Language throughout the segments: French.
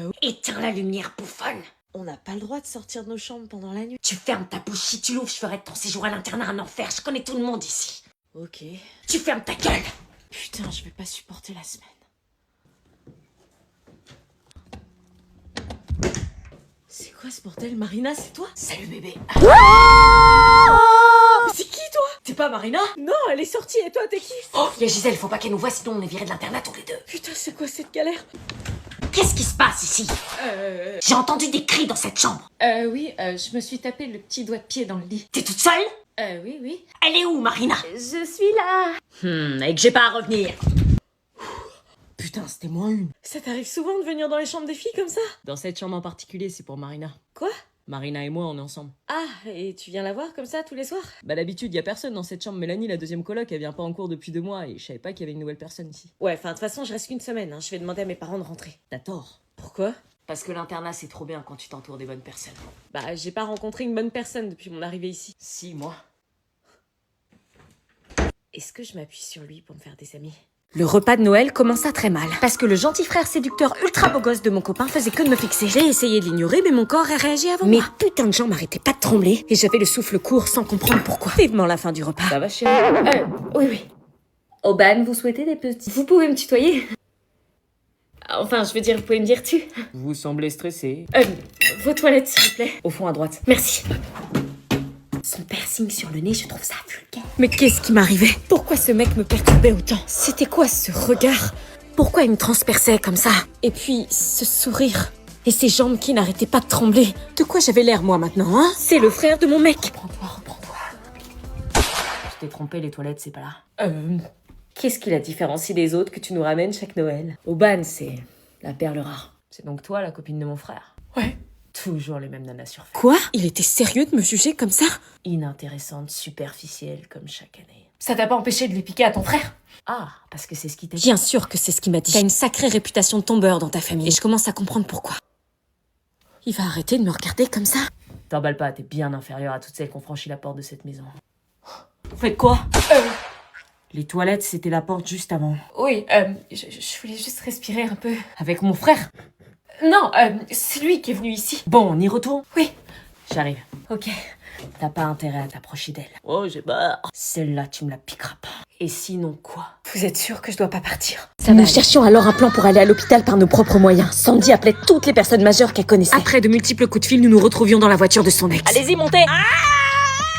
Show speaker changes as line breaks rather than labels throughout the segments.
où?
Éteins la lumière, bouffonne.
On n'a pas le droit de sortir de nos chambres pendant la nuit.
Tu fermes ta bouche, si tu l'ouvres, je ferai de ton séjour à l'internat un enfer. Je connais tout le monde ici.
Ok.
Tu fermes ta gueule.
Putain, je vais pas supporter la semaine. C'est quoi ce bordel? Marina, c'est toi?
Salut bébé.
C'est qui toi? T'es pas Marina? Non, elle est sortie et toi t'es qui?
Oh, y'a Gisèle, faut pas qu'elle nous voie, sinon on est virés de l'internat tous les deux.
Putain, c'est quoi cette galère?
Qu'est-ce qui se passe ici? J'ai entendu des cris dans cette chambre.
Oui, je me suis tapé le petit doigt de pied dans le lit.
T'es toute seule?
Oui.
Elle est où, Marina?
Je suis là.
Et que j'ai pas à revenir.
Putain, c'était moins une. Ça t'arrive souvent de venir dans les chambres des filles comme ça? Dans cette chambre en particulier, c'est pour Marina. Quoi? Marina et moi, on est ensemble. Ah, et tu viens la voir comme ça tous les soirs? Bah d'habitude, y a personne dans cette chambre. Mélanie, la deuxième coloc, elle vient pas en cours depuis 2 mois et je savais pas qu'il y avait une nouvelle personne ici. Ouais, enfin, de toute façon, je reste qu'une semaine. Je vais demander à mes parents de rentrer. T'as tort. Pourquoi? Parce que l'internat, c'est trop bien quand tu t'entoures des bonnes personnes. Bah, j'ai pas rencontré une bonne personne depuis mon arrivée ici. Si, moi. Est-ce que je m'appuie sur lui pour me faire des amis?
Le repas de Noël commença très mal, parce que le gentil frère séducteur ultra beau gosse de mon copain faisait que de me fixer. J'ai essayé de l'ignorer, mais mon corps a réagi avant moi. Mes putains de jambes m'arrêtaient pas de trembler, et j'avais le souffle court sans comprendre pourquoi. Vivement la fin du repas.
Ça va, chérie?
Oui. Aubane, vous souhaitez des petits? Vous pouvez me tutoyer? Enfin, je veux dire, vous pouvez me dire tu.
Vous semblez stressé.
Vos toilettes, s'il vous plaît.
Au fond à droite.
Merci. Son piercing sur le nez, je trouve ça vulgaire. Mais qu'est-ce qui m'arrivait? Pourquoi ce mec me perturbait autant? C'était quoi ce regard? Pourquoi il me transperçait comme ça? Et puis, ce sourire. Et ces jambes qui n'arrêtaient pas de trembler. De quoi j'avais l'air, moi, maintenant, hein? C'est le frère de mon mec.
Reprends-toi. Je t'ai trompé, les toilettes, c'est pas là.
Qu'est-ce qui la différencie des autres que tu nous ramènes chaque Noël? Aubane, c'est la perle rare.
C'est donc toi, la copine de mon frère?
Ouais.
Toujours les mêmes nanas surfaites.
Quoi? Il était sérieux de me juger comme ça?
Inintéressante, superficielle, comme chaque année.
Ça t'a pas empêché de les piquer à ton frère?
Ah, parce que c'est ce qui t'a dit.
Bien sûr que c'est ce qu'il m'a dit. T'as une sacrée réputation de tombeur dans ta famille. Et je commence à comprendre pourquoi. Il va arrêter de me regarder comme ça?
T'emballes pas, t'es bien inférieure à toutes celles qui ont franchi la porte de cette maison. Faites quoi? Les toilettes, c'était la porte juste avant.
Oui, je voulais juste respirer un peu.
Avec mon frère?
Non, c'est lui qui est venu ici.
Bon, on y retourne?
Oui.
J'arrive.
Ok.
T'as pas intérêt à t'approcher d'elle. Oh, j'ai peur. Celle-là, tu me la piqueras pas. Et sinon quoi?
Vous êtes sûr que je dois pas partir? Nous cherchions alors un plan pour aller à l'hôpital par nos propres moyens. Sandy appelait toutes les personnes majeures qu'elle connaissait. Après de multiples coups de fil, nous nous retrouvions dans la voiture de son ex.
Allez-y, montez!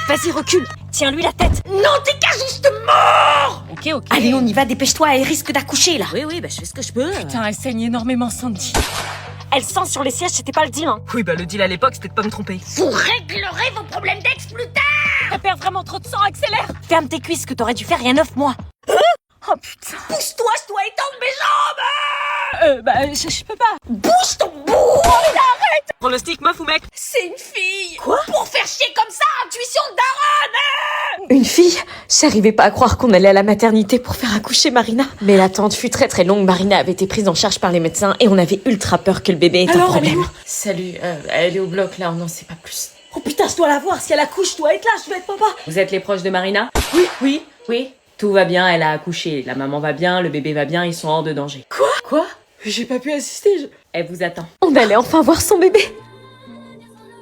Vas-y, recule. Tiens-lui la tête. Non, t'es qu'un juste mort.
Ok.
Allez, on y va, dépêche-toi, elle risque d'accoucher, là.
Oui, je fais ce que je peux.
Putain, elle saigne énormément, Sandy. Elle sent sur les sièges, c'était pas le deal, hein.
Oui, le deal à l'époque, c'était de pas me tromper.
Vous réglerez vos problèmes d'ex plus tard. Elle perd vraiment trop de sang, accélère. Ferme tes cuisses que t'aurais dû faire il y a 9 mois. Oh putain. Pousse-toi, je dois étendre mes jambes.
Je peux pas.
Bouge ton bout. Arrête.
Pronostic, meuf ou mec?
C'est une fille. Quoi? Pour faire chier comme ça, intuition de daronne. Une fille? J'arrivais pas à croire qu'on allait à la maternité pour faire accoucher Marina. Mais l'attente fut très très longue. Marina avait été prise en charge par les médecins et on avait ultra peur que le bébé ait un problème.
Salut, elle est au bloc là, on n'en sait pas plus.
Oh putain, je dois la voir. Si elle accouche, je dois être là, je dois être papa.
Vous êtes les proches de Marina?
Oui.
Tout va bien, elle a accouché. La maman va bien, le bébé va bien, ils sont hors de danger.
Quoi? J'ai pas pu assister,
Elle vous attend.
On allait enfin voir son bébé.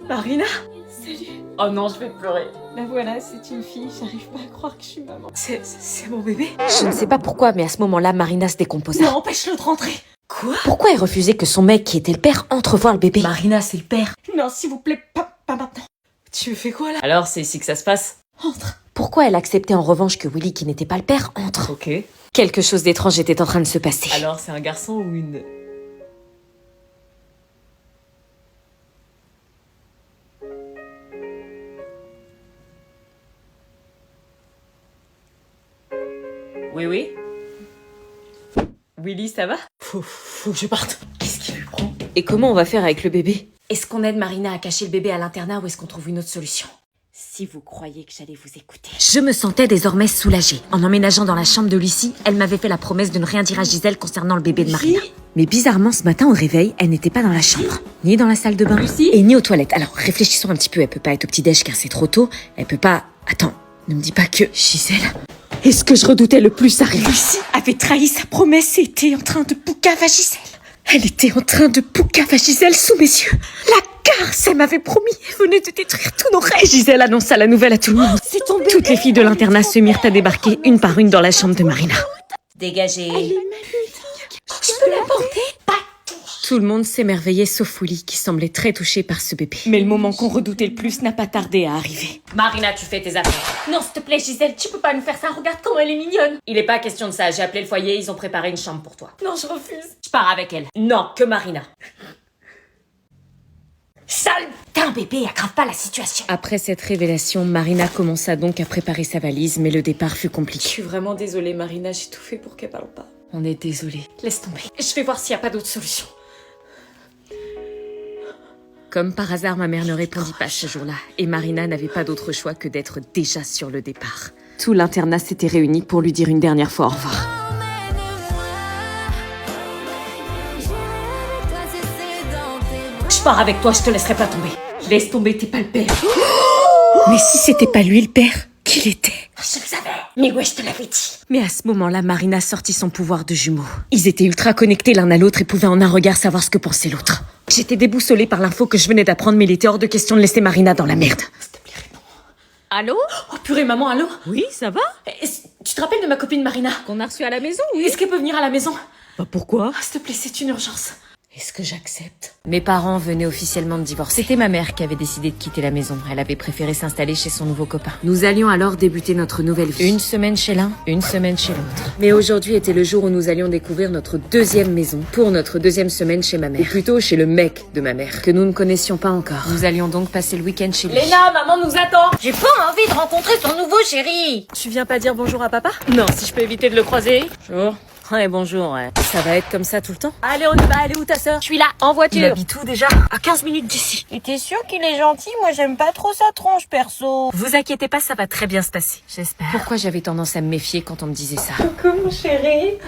Marina?
Salut. Oh non, je vais pleurer.
La voilà, c'est une fille. J'arrive pas à croire que je suis maman. C'est mon bébé? Je ne sais pas pourquoi, mais à ce moment-là, Marina se décomposa. Non, empêche-le de rentrer. Quoi? Pourquoi elle refusait que son mec, qui était le père, entre voir le bébé?
Marina, c'est le père.
Non, s'il vous plaît, pas maintenant. Tu fais quoi là?
Alors, c'est ici que ça se passe?
Entre. Pourquoi elle acceptait en revanche que Willy, qui n'était pas le père, entre?
Ok.
Quelque chose d'étrange était en train de se passer.
Alors, c'est un garçon ou une... Oui. Willy, ça va?
Faut que je parte.
Qu'est-ce qui lui prend?
Et comment on va faire avec le bébé? Est-ce qu'on aide Marina à cacher le bébé à l'internat ou est-ce qu'on trouve une autre solution? Si vous croyez que j'allais vous écouter... Je me sentais désormais soulagée. En emménageant dans la chambre de Lucie, elle m'avait fait la promesse de ne rien dire à Gisèle concernant le bébé de Marina. Mais bizarrement, ce matin au réveil, elle n'était pas dans la chambre, ni dans la salle de bain, et ni aux toilettes. Alors, réfléchissons un petit peu, elle peut pas être au petit-déj car c'est trop tôt, elle peut pas... Attends, ne me dis pas que... Gisèle... Et ce que je redoutais le plus arrive. Lucie avait trahi sa promesse et était en train de poucave à Gisèle. Elle était en train de poucave à Gisèle sous mes yeux. La garce, elle m'avait promis. Elle venait de détruire tous nos rêves. Gisèle annonça la nouvelle à tout le monde. C'est tombé. Toutes les filles de l'internat se mirent à débarquer une par une dans la chambre de Marina.
Dégagez.
Je peux la porter? Tout le monde s'émerveillait sauf Willy, qui semblait très touché par ce bébé. Mais le moment qu'on redoutait le plus n'a pas tardé à arriver.
Marina, tu fais tes affaires.
Non, s'il te plaît, Gisèle, tu peux pas nous faire ça. Regarde comment elle est mignonne.
Il est pas question de ça. J'ai appelé le foyer, ils ont préparé une chambre pour toi.
Non, je refuse.
Je pars avec elle. Non, que Marina.
Sale! T'es un bébé, aggrave pas la situation. Après cette révélation, Marina commença donc à préparer sa valise, mais le départ fut
Je
compliqué.
suis vraiment désolée, Marina. J'ai tout fait pour qu'elle parle pas.
On est désolé. Laisse tomber. Je vais voir s'il y a pas d'autre solution. Comme par hasard, ma mère ne répondit pas ce jour-là, et Marina n'avait pas d'autre choix que d'être déjà sur le départ. Tout l'internat s'était réuni pour lui dire une dernière fois au revoir.
Je pars avec toi, je te laisserai pas tomber.
Laisse tomber, t'es pas le père. Mais si c'était pas lui le père, qui l'était?
Je le savais. Mais ouais, je te l'avais dit.
Mais à ce moment-là, Marina sortit son pouvoir de jumeau. Ils étaient ultra connectés l'un à l'autre et pouvaient en un regard savoir ce que pensait l'autre. J'étais déboussolée par l'info que je venais d'apprendre, mais il était hors de question de laisser Marina dans la merde.
S'il te plaît, réponds.
Allô?
Oh purée, maman, allô?
Oui, ça va?
Tu te rappelles de ma copine Marina?
Qu'on a reçu à la maison, oui.
Est-ce qu'elle peut venir à la maison?
Bah pourquoi?
S'il te plaît, c'est une urgence.
Est-ce que j'accepte? Mes parents venaient officiellement de divorcer. C'était ma mère qui avait décidé de quitter la maison. Elle avait préféré s'installer chez son nouveau copain. Nous allions alors débuter notre nouvelle vie. Une semaine chez l'un, une semaine chez l'autre. Mais aujourd'hui était le jour où nous allions découvrir notre deuxième maison pour notre deuxième semaine chez ma mère. Ou plutôt chez le mec de ma mère, que nous ne connaissions pas encore. Nous allions donc passer le week-end chez lui.
Léna, maman nous attend.
J'ai pas envie de rencontrer ton nouveau chéri.
Tu viens pas dire bonjour à papa?
Non, si je peux éviter de le croiser. Bonjour. Ouais, bonjour, ouais. Ça va être comme ça tout le temps?
Allez, on y va. Elle est où ta sœur?
Je suis là, en voiture.
Il habite où déjà?
À 15 minutes d'ici.
Et t'es sûr qu'il est gentil? Moi, j'aime pas trop sa tronche, perso.
Vous inquiétez pas, ça va très bien se passer. J'espère. Pourquoi j'avais tendance à me méfier quand on me disait ça?
Coucou, mon chéri.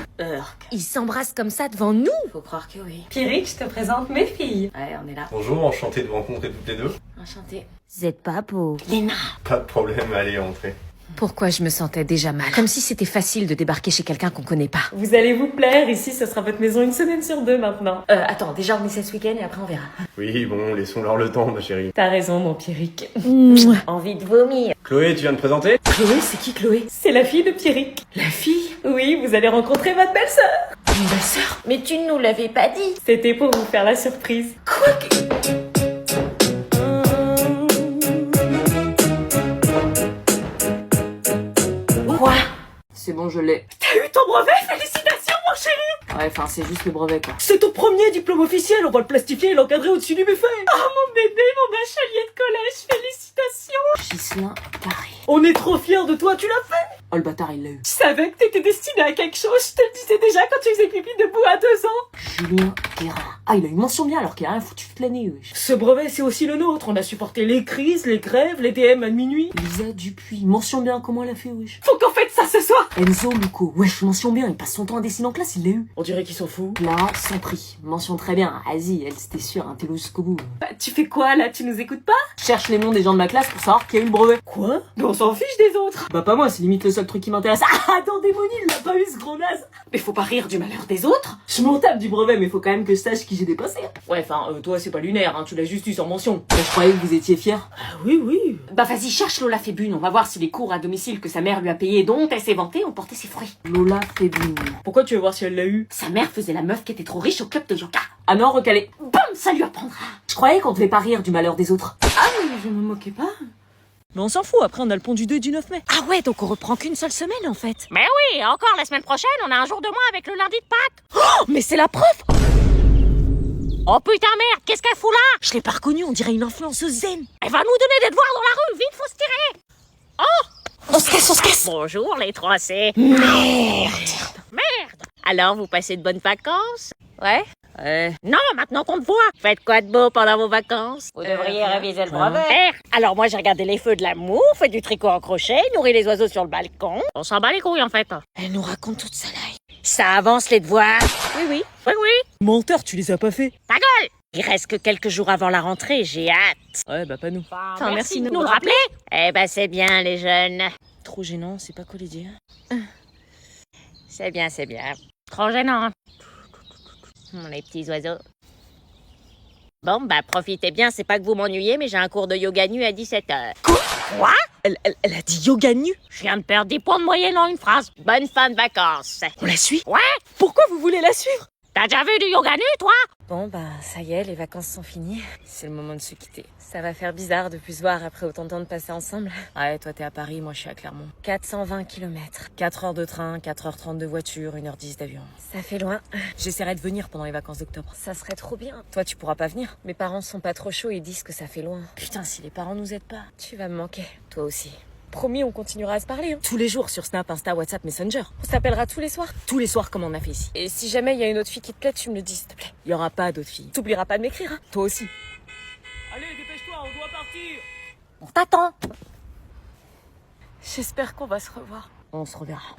Ils s'embrassent comme ça devant nous?
Faut croire que oui. Pierrick, je te présente mes filles. Ouais, on est là.
Bonjour, enchanté de vous rencontrer toutes les deux.
Enchantée. Vous êtes pas beau.
Léna.
Pas de problème, allez, entrez.
Pourquoi je me sentais déjà mal? Comme si c'était facile de débarquer chez quelqu'un qu'on connaît pas.
Vous allez vous plaire. Ici, ce sera votre maison une semaine sur deux maintenant. Attends, déjà, on essaie ce week-end et après, on verra.
Oui, bon, laissons-leur le temps, ma chérie.
T'as raison, mon Pierrick.
Envie de vomir.
Chloé, tu viens de présenter?
Chloé, c'est qui Chloé? C'est la fille de Pierrick. La fille? Oui, vous allez rencontrer votre belle-sœur.
Une belle-sœur?
Mais tu ne nous l'avais pas dit. C'était pour vous faire la surprise.
Quoi?
Quoi?
C'est bon, je l'ai.
T'as eu ton brevet? Félicitations, mon chéri!
Ouais, enfin, c'est juste le brevet, quoi.
C'est ton premier diplôme officiel. On va le plastifier et l'encadrer au-dessus du buffet. Oh, mon bébé, mon bachelier de collège. Félicitations!
Ghislain Carré.
On est trop fiers de toi, tu l'as fait!
Oh, le bâtard, il l'a eu.
Je savais que t'étais destiné à quelque chose. Je te le disais déjà quand tu faisais pipi debout à 2 ans.
Julien Guérin. Ah, il a eu mention bien alors qu'il a rien foutu toute l'année, wesh.
Ce brevet, c'est aussi le nôtre. On a supporté les crises, les grèves, les DM à minuit.
Lisa Dupuis. Mention bien, comment elle a fait, wesh.
Faut qu'on fête ça ce soir.
Enzo Luco. Wesh, mention bien, il passe son temps à dessiner en classe, il l'a eu.
On dirait qu'ils sont fous.
Là, sans prix. Mention très bien. Vas-y, elle, c'était sûr, un télo jusqu'au bout.
Bah, tu fais quoi là? Tu nous écoutes pas?
Je cherche les noms des gens de ma classe pour savoir qui a eu le brevet.
Quoi? Mais on s'en fiche des autres.
Bah, pas moi, c'est limite le seul truc qui m'intéresse.
Ah, dans Démonie, il l'a pas eu ce gros naze. Mais faut pas rire du malheur des autres.
Je m'en tape du brevet, mais faut quand même que je sache qui j'ai dépassé.
Ouais, enfin, toi, c'est pas lunaire, hein. Tu l'as juste eu sans mention.
Bah, je croyais que vous étiez fiers.
Ah oui, oui.
Bah, vas-y, cherche Lola Fébune. On va voir si les cours à domicile que sa mère lui a payés, dont elle s'est vantée, ont porté ses fruits. Lola Fébune.
Pourquoi tu veux voir si elle l'a eu?
Sa mère faisait la meuf qui était trop riche au club de yoga. Ah non, recalé. Bam, ça lui apprendra. Je croyais qu'on devait pas rire du malheur des autres.
Ah, mais je me moquais pas. Mais on s'en fout, après on a le pont du 2 et du 9 mai.
Ah ouais, donc on reprend qu'une seule semaine en fait.
Mais oui, encore la semaine prochaine, on a un jour de moins avec le lundi de Pâques.
Oh, mais c'est la prof.
Oh putain merde, qu'est-ce qu'elle fout là?
Je l'ai pas reconnue, on dirait une influenceuse zen.
Elle va nous donner des devoirs dans la rue, vite, faut se tirer. Oh,
On se casse, on se casse.
bonjour les 3C.
Merde.
Merde. Alors, vous passez de bonnes vacances?
Ouais.
Non, maintenant qu'on te voit. Faites quoi de beau pendant vos vacances?
Vous devriez réviser le brevet.
Alors moi j'ai regardé les feux de l'amour, fait du tricot en crochet, nourri les oiseaux sur le balcon. On s'en bat les couilles en fait.
Elle nous raconte toute sa life.
Ça avance les devoirs.
Oui, oui.
Oui, oui.
Menteur, tu les as pas fait.
Ta gueule. Il reste que quelques jours avant la rentrée, j'ai hâte.
Ouais, bah pas nous.
Enfin, merci de nous le rappeler. Eh ben c'est bien les jeunes.
Trop gênant, c'est pas quoi les dire.
C'est bien, c'est bien. Trop gênant. Hein. Les petits oiseaux. Bon, bah profitez bien, c'est pas que vous m'ennuyez, mais j'ai un cours de yoga nu à 17h. Quoi?
Elle a dit yoga nu.
Je viens de perdre 10 points de moyenne en une phrase. Bonne fin de vacances.
On la suit?
Ouais?
Pourquoi vous voulez la suivre?
T'as déjà vu du yoga nu, toi?
Bon, bah, ça y est, les vacances sont finies. C'est le moment de se quitter. Ça va faire bizarre de plus se voir après autant de temps de passer ensemble. Ouais, toi t'es à Paris, moi je suis à Clermont. 420 km. 4 heures de train, 4h30 de voiture, 1h10 d'avion. Ça fait loin.
J'essaierai de venir pendant les vacances d'octobre.
Ça serait trop bien.
Toi, tu pourras pas venir.
Mes parents sont pas trop chauds, ils disent que ça fait loin.
Putain, si les parents nous aident pas.
Tu vas me manquer. Toi aussi.
Promis, on continuera à se parler. Hein. Tous les jours sur Snap, Insta, WhatsApp, Messenger.
On s'appellera tous les soirs.
Tous les soirs comme on a fait ici.
Et si jamais il y a une autre fille qui te plaît, tu me le dis, s'il te plaît.
Il y aura pas d'autres filles.
T'oublieras pas de m'écrire, hein.
Toi aussi.
Allez, dépêche-toi, on doit partir.
On t'attend.
J'espère qu'on va se revoir.
On se reverra.